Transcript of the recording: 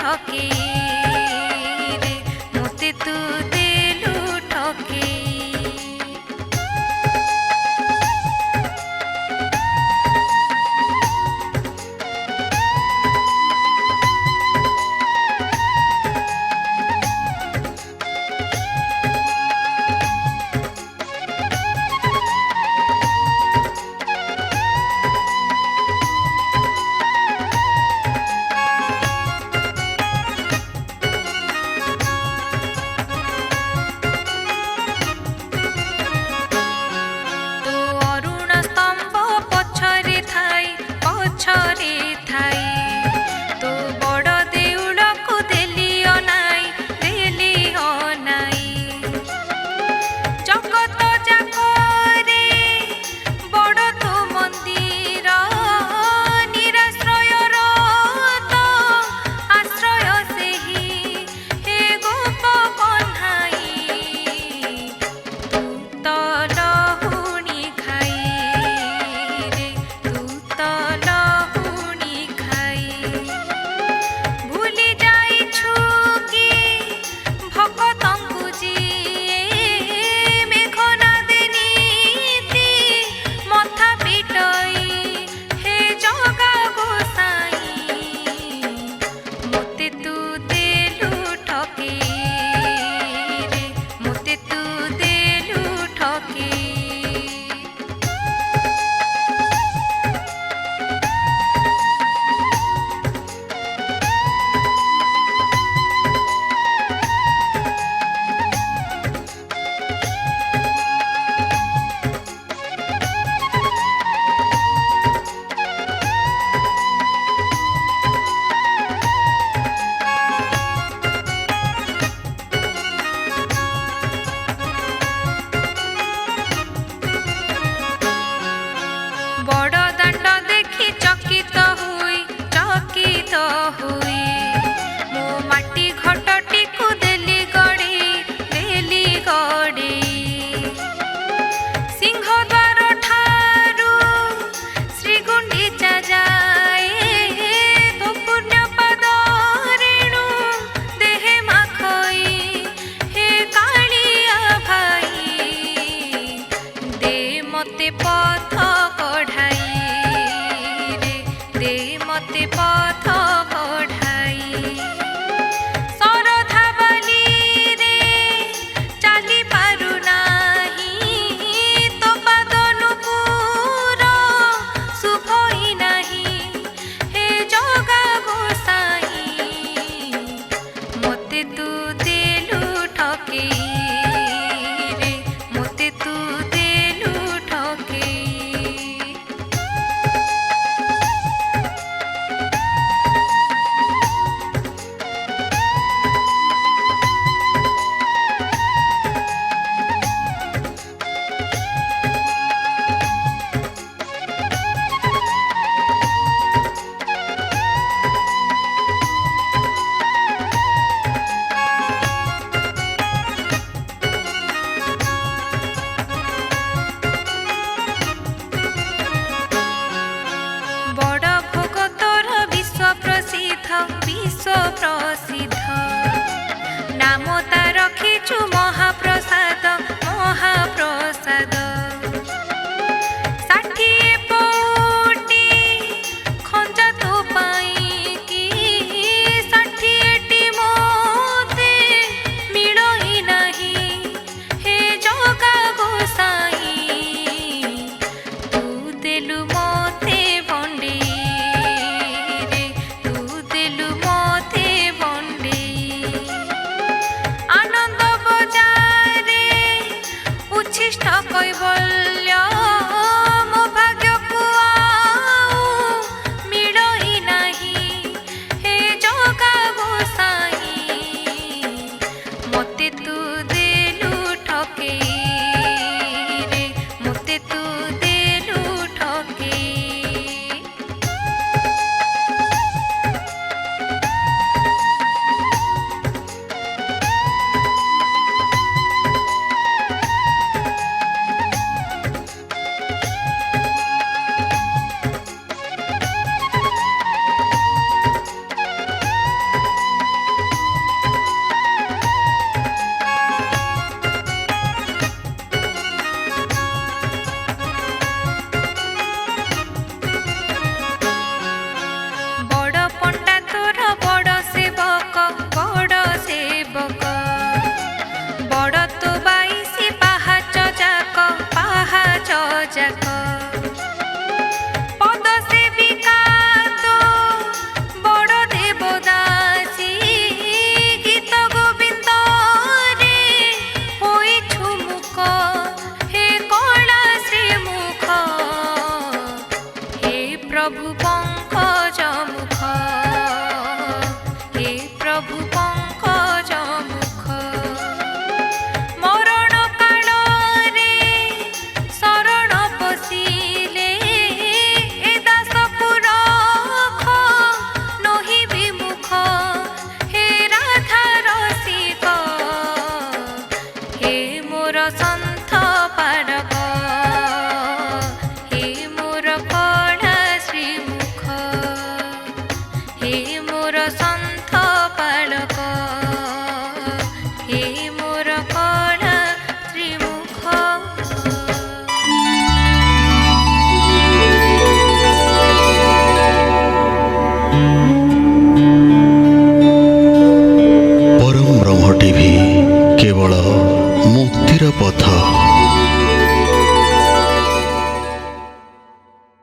ঠকে রে মতে তু দেলু ঠকে। मते पथ कढ़ाई रे दे मते पथ कढ़ाई सरधा बाली रे चाली पारु नाही तो पाद नुपुर शुभई नाही हे जगा गोसाई मते तू देलु ठके रे मते तू विश्व प्रसिद्ध नाम ता रखिचु महाप्रसाद महाप्रसाद 60 पौटी खंजा तो पाई कि 60टी मोते मिलई नहीं हे जगा गोसाई तू देलु मोते बंडे रे तू देलु मोते बंडे। प्रभु पंकज मुख मरण काल रे शरण पशिले ए दास पुरख नहि विमुख हे राधा रसिक हे मोर सन्थ पारक हे मोर कड़ा श्रीमुख हे मोर सन्थ पालक हे मोर कड़ा श्रीमुख। परम ब्रह्म टीवी केवल मुक्तिर पथ।